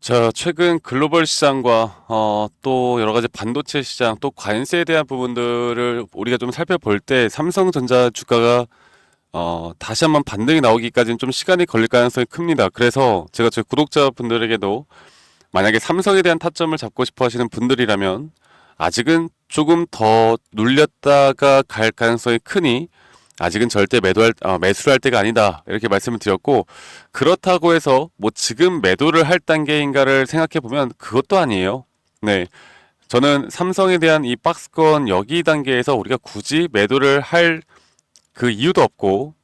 자, 최근 글로벌 시장과 또 여러 가지 반도체 시장, 또 관세에 대한 부분들을 우리가 좀 살펴볼 때 삼성전자 주가가 다시 한번 반등이 나오기까지는 좀 시간이 걸릴 가능성이 큽니다. 그래서 제가 저희 구독자분들에게도 만약에 삼성에 대한 타점을 잡고 싶어 하시는 분들이라면 아직은 조금 더 눌렸다가 갈 가능성이 크니 아직은 절대 매수를 할 때가 아니다. 이렇게 말씀을 드렸고, 그렇다고 해서 뭐 지금 매도를 할 단계인가를 생각해 보면 그것도 아니에요. 네. 저는 삼성에 대한 이 박스권 여기 단계에서 우리가 굳이 매도를 할 그 이유도 없고,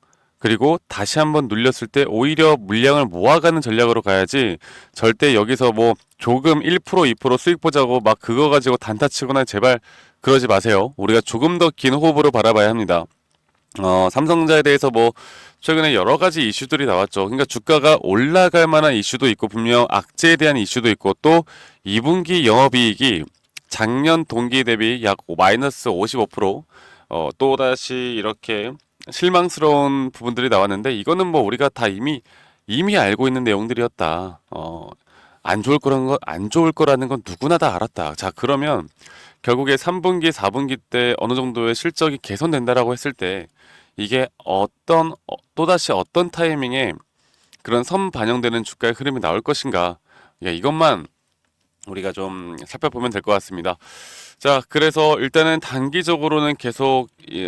그리고 다시 한번 눌렸을 때 오히려 물량을 모아가는 전략으로 가야지, 절대 여기서 뭐 조금 1% 2% 수익 보자고 막 그거 가지고 단타 치거나 제발 그러지 마세요. 우리가 조금 더 긴 호흡으로 바라봐야 합니다. 삼성전자에 대해서 뭐 최근에 여러 가지 이슈들이 나왔죠. 그러니까 주가가 올라갈 만한 이슈도 있고 분명 악재에 대한 이슈도 있고, 또 2분기 영업이익이 작년 동기 대비 약 마이너스 55%, 또다시 이렇게 실망스러운 부분들이 나왔는데, 이거는 뭐 우리가 다 이미 알고 있는 내용들이었다. 안 좋을 거라는 건 누구나 다 알았다. 자, 그러면 결국에 3분기, 4분기 때 어느 정도의 실적이 개선된다라고 했을 때 이게 또다시 어떤 타이밍에 그런 선반영되는 주가의 흐름이 나올 것인가. 예, 이것만 우리가 좀 살펴보면 될 것 같습니다. 자, 그래서 일단은 단기적으로는 계속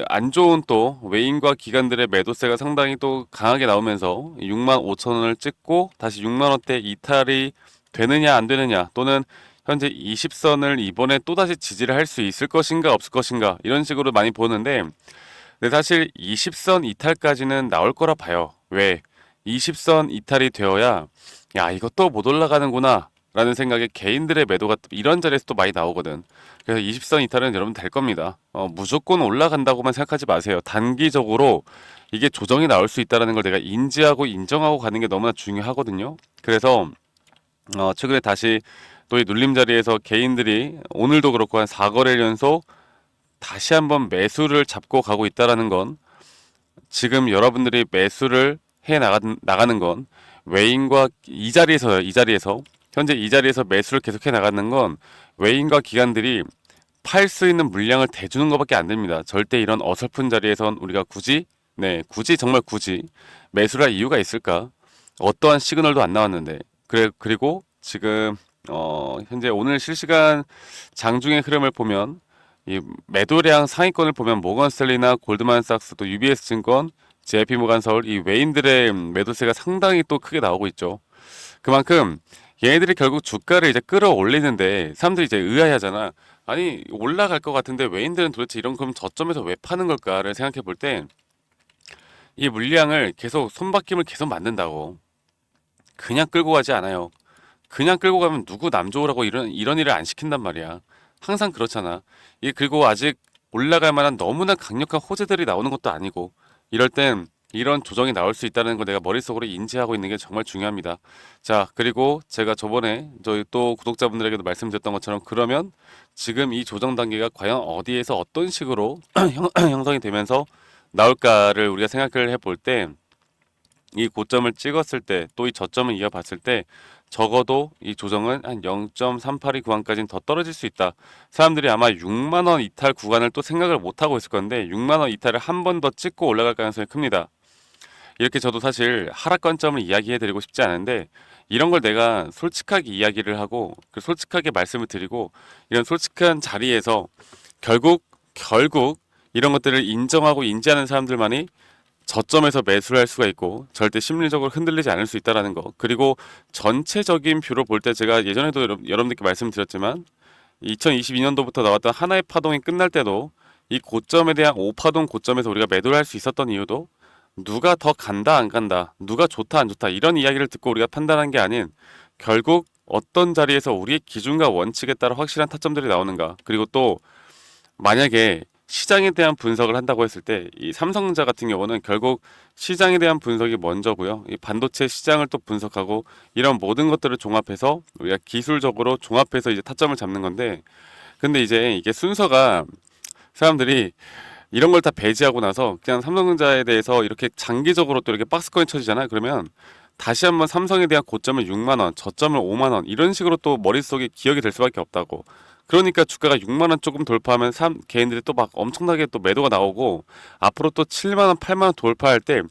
안 좋은 또 외인과 기관들의 매도세가 상당히 또 강하게 나오면서 6만 5천 원을 찍고 다시 6만 원대 이탈이 되느냐 안 되느냐, 또는 현재 20선을 이번에 또다시 지지를 할 수 있을 것인가 없을 것인가, 이런 식으로 많이 보는데, 근데 사실 20선 이탈까지는 나올 거라 봐요. 왜? 20선 이탈이 되어야 야, 이것도 못 올라가는구나 라는 생각에 개인들의 매도가 이런 자리에서 또 많이 나오거든. 그래서 20선 이탈은 여러분 될 겁니다. 무조건 올라간다고만 생각하지 마세요. 단기적으로 이게 조정이 나올 수 있다는 걸 내가 인지하고 인정하고 가는 게 너무나 중요하거든요. 그래서 최근에 다시 또 이 눌림 자리에서 개인들이 오늘도 그렇고 한 4거래 연속 다시 한번 매수를 잡고 가고 있다라는 건, 지금 여러분들이 매수를 나가는 건 외인과 이 자리에서 현재 이 자리에서 매수를 계속해 나가는 건 외인과 기관들이 팔 수 있는 물량을 대주는 것밖에 안 됩니다. 절대 이런 어설픈 자리에선 우리가 굳이 정말 굳이 매수를 할 이유가 있을까? 어떠한 시그널도 안 나왔는데. 그리고 지금 현재 오늘 실시간 장중의 흐름을 보면 이 매도량 상위권을 보면 모건 스탠리나 골드만삭스, 또 UBS 증권, JP 모간 서울, 이 외인들의 매도세가 상당히 또 크게 나오고 있죠. 그만큼 얘네들이 결국 주가를 이제 끌어올리는데 사람들이 이제 의아해하잖아. 아니, 올라갈 것 같은데 외인들은 도대체 이런 그럼 저점에서 왜 파는 걸까를 생각해 볼 때, 이 물량을 계속 손바뀜을 계속 만든다고 그냥 끌고 가지 않아요. 그냥 끌고 가면 누구 남 좋으라고 이런 일을 안 시킨단 말이야. 항상 그렇잖아. 이 그리고 아직 올라갈 만한 너무나 강력한 호재들이 나오는 것도 아니고, 이럴 땐 이런 조정이 나올 수 있다는 걸 내가 머릿속으로 인지하고 있는 게 정말 중요합니다. 자, 그리고 제가 저번에 저희 또 구독자분들에게도 말씀드렸던 것처럼, 그러면 지금 이 조정 단계가 과연 어디에서 어떤 식으로 형성이 되면서 나올까를 우리가 생각을 해볼 때, 이 고점을 찍었을 때 또 이 저점을 이어봤을 때 적어도 이 조정은 한 0.382 구간까지는 더 떨어질 수 있다. 사람들이 아마 6만원 이탈 구간을 또 생각을 못하고 있을 건데, 6만원 이탈을 한 번 더 찍고 올라갈 가능성이 큽니다. 이렇게 저도 사실 하락 관점을 이야기해드리고 싶지 않은데, 이런 걸 내가 솔직하게 이야기를 하고 솔직하게 말씀을 드리고, 이런 솔직한 자리에서 결국 이런 것들을 인정하고 인지하는 사람들만이 저점에서 매수를 할 수가 있고 절대 심리적으로 흔들리지 않을 수 있다는 거. 그리고 전체적인 뷰로 볼 때 제가 예전에도 여러분들께 말씀드렸지만 2022년도부터 나왔던 하나의 파동이 끝날 때도 이 고점에 대한 5파동 고점에서 우리가 매도를 할 수 있었던 이유도, 누가 더 간다 안 간다, 누가 좋다 안 좋다 이런 이야기를 듣고 우리가 판단한 게 아닌, 결국 어떤 자리에서 우리의 기준과 원칙에 따라 확실한 타점들이 나오는가. 그리고 또 만약에 시장에 대한 분석을 한다고 했을 때 이 삼성전자 같은 경우는 결국 시장에 대한 분석이 먼저고요. 이 반도체 시장을 또 분석하고 이런 모든 것들을 종합해서 우리가 기술적으로 종합해서 이제 타점을 잡는 건데, 근데 이제 이게 순서가, 사람들이 이런 걸 다 배제하고 나서 그냥 삼성전자에 대해서 이렇게 장기적으로 또 이렇게 박스권이 쳐지잖아요. 그러면 다시 한번 삼성에 대한 고점을 6만 원, 저점을 5만 원 이런 식으로 또 머릿속에 기억이 될 수밖에 없다고. 그러니까 주가가 6만 원 조금 돌파하면 개인들이 또 막 엄청나게 또 매도가 나오고 앞으로 또 7만 원, 8만 원 돌파할 때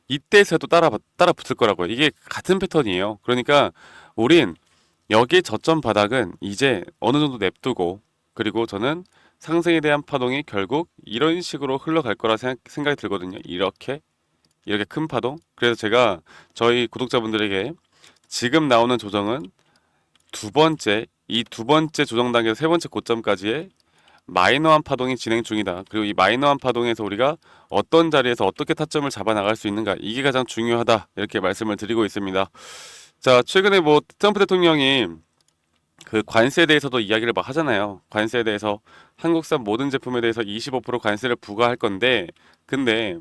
이때에서도 따라 붙을 거라고요. 이게 같은 패턴이에요. 그러니까 우린 여기 저점 바닥은 이제 어느 정도 냅두고 그리고 저는 상승에 대한 파동이 결국 이런 식으로 흘러갈 거라 생각이 들거든요. 이렇게 큰 파동. 그래서 제가 저희 구독자분들에게 지금 나오는 조정은 이 두 번째 조정 단계에서 세 번째 고점까지의 마이너한 파동이 진행 중이다. 그리고 이 마이너한 파동에서 우리가 어떤 자리에서 어떻게 타점을 잡아 나갈 수 있는가 이게 가장 중요하다. 이렇게 말씀을 드리고 있습니다. 자, 최근에 뭐 트럼프 대통령이 그 관세에 대해서도 이야기를 막 하잖아요. 관세에 대해서 한국산 모든 제품에 대해서 25% 관세를 부과할 건데 근데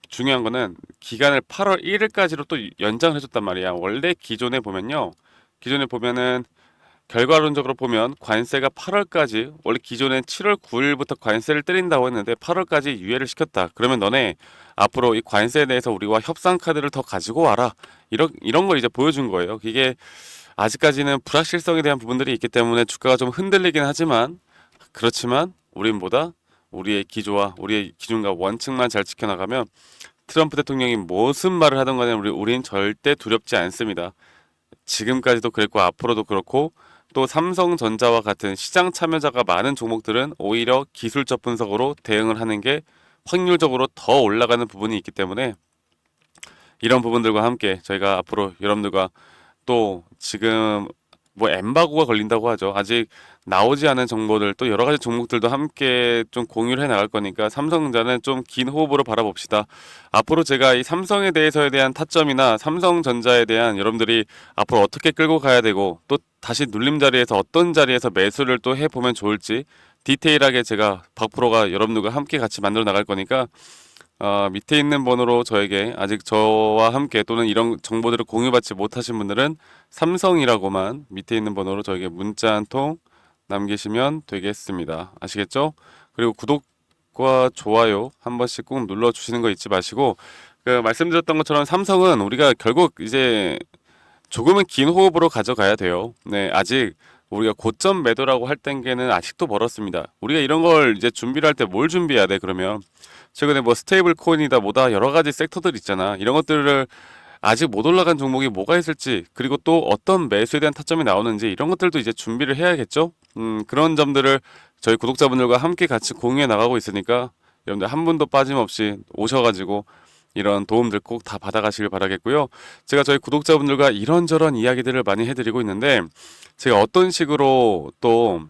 중요한 거는 기간을 8월 1일까지로 또 연장을 해줬단 말이야. 원래 기존에 보면은 결과론적으로 보면 관세가 8월까지 원래 기존엔 7월 9일부터 관세를 때린다고 했는데 8월까지 유예를 시켰다. 그러면 너네 앞으로 이 관세에 대해서 우리와 협상 카드를 더 가지고 와라. 이런 걸 이제 보여준 거예요. 이게 아직까지는 불확실성에 대한 부분들이 있기 때문에 주가가 좀 흔들리긴 하지만 그렇지만 우린보다 우리의 기조와 우리의 기준과 원칙만 잘 지켜나가면 트럼프 대통령이 무슨 말을 하든 간에 우린 절대 두렵지 않습니다. 지금까지도 그랬고 앞으로도 그렇고 또 삼성전자와 같은 시장 참여자가 많은 종목들은 오히려 기술적 분석으로 대응을 하는 게 확률적으로 더 올라가는 부분이 있기 때문에 이런 부분들과 함께 저희가 앞으로 여러분들과 또 지금 뭐 엠바고가 걸린다고 하죠. 아직 나오지 않은 정보들 또 여러 가지 종목들도 함께 좀 공유를 해 나갈 거니까 삼성전자는 좀 긴 호흡으로 바라봅시다. 앞으로 제가 이 삼성에 대해서에 대한 타점이나 삼성전자에 대한 여러분들이 앞으로 어떻게 끌고 가야 되고 또 다시 눌림 자리에서 어떤 자리에서 매수를 또 해보면 좋을지 디테일하게 제가 박프로가 여러분들과 함께 같이 만들어 나갈 거니까 밑에 있는 번호로 저에게 아직 저와 함께 또는 이런 정보들을 공유받지 못하신 분들은 삼성이라고만 밑에 있는 번호로 저에게 문자 한 통 남기시면 되겠습니다. 아시겠죠? 그리고 구독과 좋아요 한 번씩 꼭 눌러주시는 거 잊지 마시고 그 말씀드렸던 것처럼 삼성은 우리가 결국 이제 조금은 긴 호흡으로 가져가야 돼요. 네, 아직 우리가 고점 매도라고 할 단계는 아직도 멀었습니다. 우리가 이런 걸 이제 준비를 할 때 뭘 준비해야 돼, 그러면? 최근에 뭐 스테이블 코인이다 뭐다 여러 가지 섹터들 있잖아. 이런 것들을 아직 못 올라간 종목이 뭐가 있을지 그리고 또 어떤 매수에 대한 타점이 나오는지 이런 것들도 이제 준비를 해야겠죠. 그런 점들을 저희 구독자분들과 함께 같이 공유해 나가고 있으니까 여러분들 한 분도 빠짐없이 오셔가지고 이런 도움들 꼭 다 받아가시길 바라겠고요. 제가 저희 구독자분들과 이런저런 이야기들을 많이 해드리고 있는데 제가 어떤 식으로 또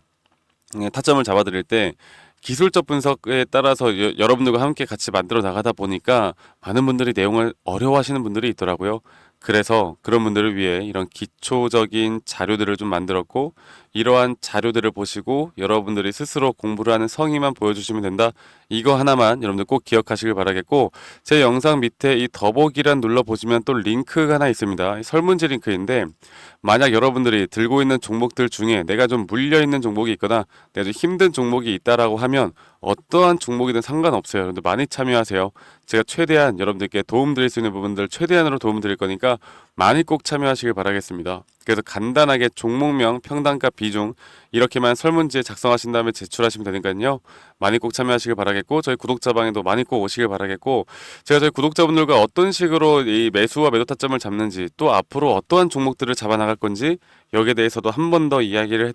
타점을 잡아드릴 때 기술적 분석에 따라서 여러분들과 함께 같이 만들어 나가다 보니까 많은 분들이 내용을 어려워하시는 분들이 있더라고요. 그래서 그런 분들을 위해 이런 기초적인 자료들을 좀 만들었고 이러한 자료들을 보시고 여러분들이 스스로 공부를 하는 성의만 보여주시면 된다. 이거 하나만 여러분들 꼭 기억하시길 바라겠고 제 영상 밑에 이 더보기란 눌러보시면 또 링크가 하나 있습니다. 설문지 링크인데 만약 여러분들이 들고 있는 종목들 중에 내가 좀 물려있는 종목이 있거나 내가 좀 힘든 종목이 있다라고 하면 어떠한 종목이든 상관없어요. 여러분들 많이 참여하세요. 제가 최대한 여러분들께 도움드릴 수 있는 부분들 최대한으로 도움드릴 거니까 많이 꼭 참여하시길 바라겠습니다. 그래서 간단하게 종목명, 평단가, 비중 이렇게만 설문지에 작성하신 다음에 제출하시면 되니까요. 많이 꼭 참여하시길 바라겠고 저희 구독자방에도 많이 꼭 오시길 바라겠고 제가 저희 구독자분들과 어떤 식으로 이 매수와 매도 타점을 잡는지 또 앞으로 어떠한 종목들을 잡아나갈 건지 여기에 대해서도 한 번 더 이야기를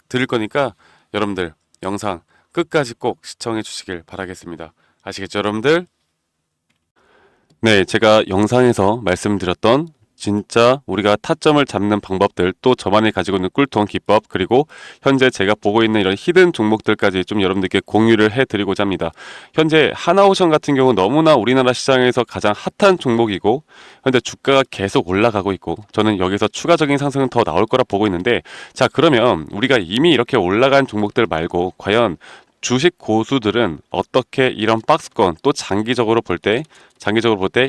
드릴 거니까 여러분들 영상 끝까지 꼭 시청해 주시길 바라겠습니다. 아시겠죠, 여러분들? 네, 제가 영상에서 말씀드렸던 진짜 우리가 타점을 잡는 방법들 또 저만이 가지고 있는 꿀통 기법 그리고 현재 제가 보고 있는 이런 히든 종목들까지 좀 여러분들께 공유를 해드리고자 합니다. 현재 하나오션 같은 경우 너무나 우리나라 시장에서 가장 핫한 종목이고 현재 주가가 계속 올라가고 있고 저는 여기서 추가적인 상승은 더 나올 거라 보고 있는데 자 그러면 우리가 이미 이렇게 올라간 종목들 말고 과연 주식 고수들은 어떻게 이런 박스권 또 장기적으로 볼 때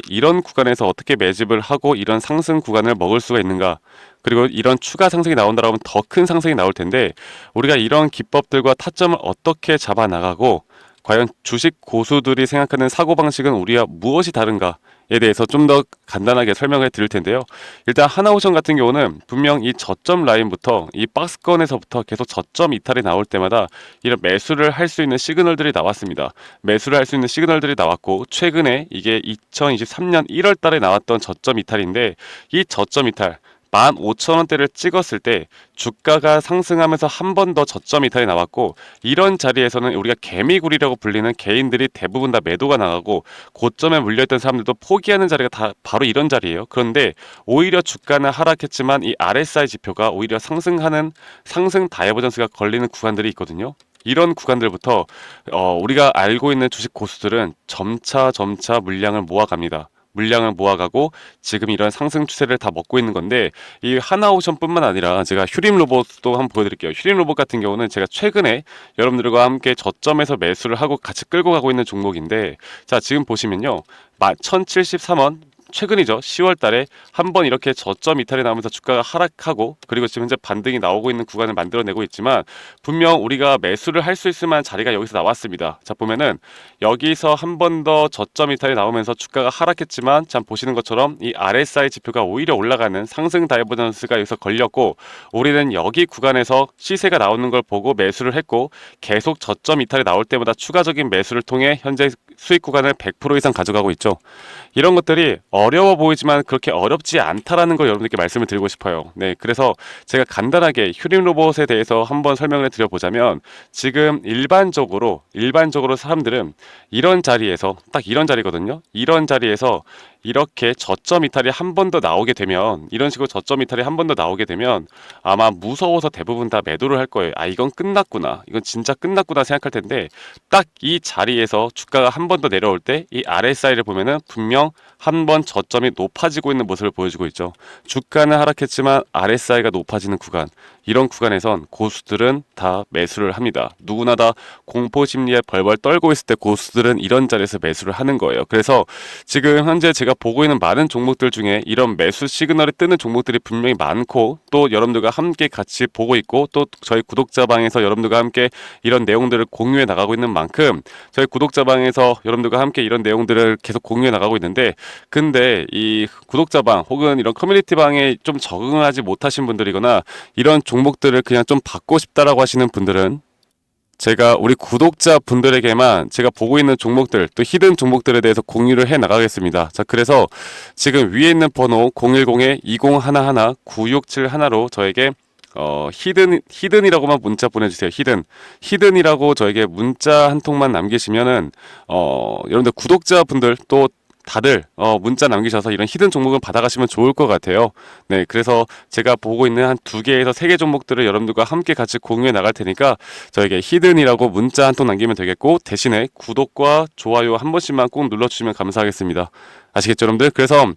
이런 구간에서 어떻게 매집을 하고 이런 상승 구간을 먹을 수가 있는가 그리고 이런 추가 상승이 나온다고 하면 더 큰 상승이 나올 텐데 우리가 이런 기법들과 타점을 어떻게 잡아 나가고 과연 주식 고수들이 생각하는 사고방식은 우리와 무엇이 다른가 대해서 좀 더 간단하게 설명해 드릴 텐데요. 일단 하나오션 같은 경우는 분명 이 저점 라인부터 이 박스권에서부터 계속 저점 이탈이 나올 때마다 이런 매수를 할 수 있는 시그널들이 나왔습니다. 매수를 할 수 있는 시그널들이 나왔고, 최근에 이게 2023년 1월 달에 나왔던 저점 이탈인데, 이 저점 이탈 15,000원대를 찍었을 때 주가가 상승하면서 한 번 더 저점 이탈이 나왔고, 이런 자리에서는 우리가 개미굴이라고 불리는 개인들이 대부분 다 매도가 나가고 고점에 물려있던 사람들도 포기하는 자리가 다 바로 이런 자리예요. 그런데 오히려 주가는 하락했지만 이 RSI 지표가 오히려 상승하는 상승 다이버전스가 걸리는 구간들이 있거든요. 이런 구간들부터 우리가 알고 있는 주식 고수들은 점차 물량을 모아갑니다. 물량을 모아가고 지금 이런 상승 추세를 다 먹고 있는 건데, 이 하나오션뿐만 아니라 제가 휴림 로봇도 한번 보여드릴게요. 휴림 로봇 같은 경우는 제가 최근에 여러분들과 함께 저점에서 매수를 하고 같이 끌고 가고 있는 종목인데, 자 지금 보시면요, 1073원 최근이죠. 10월 달에 한번 이렇게 저점 이탈이 나오면서 주가가 하락하고, 그리고 지금 현재 반등이 나오고 있는 구간을 만들어내고 있지만, 분명 우리가 매수를 할 수 있을 만한 자리가 여기서 나왔습니다. 자 보면은 여기서 한 번 더 저점 이탈이 나오면서 주가가 하락했지만, 참 보시는 것처럼 이 RSI 지표가 오히려 올라가는 상승 다이버전스가 여기서 걸렸고, 우리는 여기 구간에서 시세가 나오는 걸 보고 매수를 했고, 계속 저점 이탈이 나올 때마다 추가적인 매수를 통해 현재 수익 구간을 100% 이상 가져가고 있죠. 이런 것들이 어려워 보이지만 그렇게 어렵지 않다라는 걸 여러분들께 말씀을 드리고 싶어요. 네, 그래서 제가 간단하게 휴림 로봇에 대해서 한번 설명을 드려보자면, 지금 일반적으로 사람들은 이런 자리에서, 딱 이런 자리거든요. 이런 자리에서 이렇게 저점 이탈이 한 번 더 나오게 되면, 이런 식으로 저점 이탈이 한 번 더 나오게 되면 아마 무서워서 대부분 다 매도를 할 거예요. 아, 이건 끝났구나, 이건 진짜 끝났구나 생각할 텐데, 딱 이 자리에서 주가가 한 번 더 내려올 때 이 RSI를 보면은 분명 한 번 저점이 높아지고 있는 모습을 보여주고 있죠. 주가는 하락했지만 RSI가 높아지는 구간, 이런 구간에선 고수들은 다 매수를 합니다. 누구나 다 공포 심리에 벌벌 떨고 있을 때 고수들은 이런 자리에서 매수를 하는 거예요. 그래서 지금 현재 제가 보고 있는 많은 종목들 중에 이런 매수 시그널이 뜨는 종목들이 분명히 많고, 또 여러분들과 함께 같이 보고 있고, 또 저희 구독자방에서 여러분들과 함께 이런 내용들을 공유해 나가고 있는 만큼, 저희 구독자방에서 여러분들과 함께 이런 내용들을 계속 공유해 나가고 있는데, 근데 이 구독자방 혹은 이런 커뮤니티방에 좀 적응하지 못하신 분들이거나 이런 종목들을 그냥 좀 받고 싶다라고 하시는 분들은, 제가 우리 구독자 분들에게만 제가 보고 있는 종목들, 또 히든 종목들에 대해서 공유를 해 나가겠습니다. 자, 그래서 지금 위에 있는 번호 010-2011-9671로 저에게 히든이라고만 문자 보내주세요. 히든이라고 저에게 문자 한 통만 남기시면은 여러분들 구독자분들 또 다들 문자 남기셔서 이런 히든 종목을 받아가시면 좋을 것 같아요. 네, 그래서 제가 보고 있는 한 2개에서 3개 종목들을 여러분들과 함께 같이 공유해 나갈 테니까 저에게 히든이라고 문자 한 통 남기면 되겠고, 대신에 구독과 좋아요 한 번씩만 꼭 눌러주시면 감사하겠습니다. 아시겠죠, 여러분들? 그래서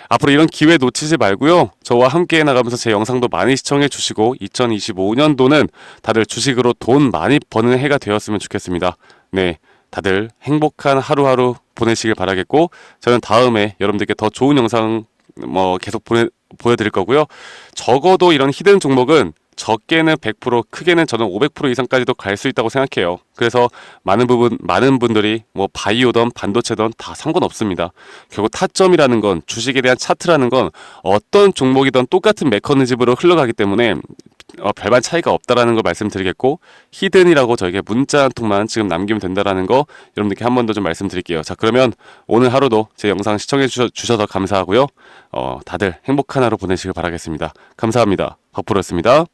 앞으로 이런 기회 놓치지 말고요, 저와 함께 나가면서 제 영상도 많이 시청해 주시고 2025년도는 다들 주식으로 돈 많이 버는 해가 되었으면 좋겠습니다. 네, 다들 행복한 하루하루 보내시길 바라겠고, 저는 다음에 여러분들께 더 좋은 영상 계속 보여드릴 거고요. 적어도 이런 히든 종목은 적게는 100%, 크게는 저는 500% 이상까지도 갈 수 있다고 생각해요. 그래서 많은 분들이 바이오든 반도체든 다 상관없습니다. 결국 타점이라는 건, 주식에 대한 차트라는 건 어떤 종목이든 똑같은 메커니즘으로 흘러가기 때문에 별반 차이가 없다라는 걸 말씀드리겠고, 히든이라고 저에게 문자 한 통만 지금 남기면 된다라는 거 여러분들께 한 번 더 좀 말씀드릴게요. 자, 그러면 오늘 하루도 제 영상 시청해 주셔서 감사하고요. 다들 행복한 하루 보내시길 바라겠습니다. 감사합니다. 박프로였습니다.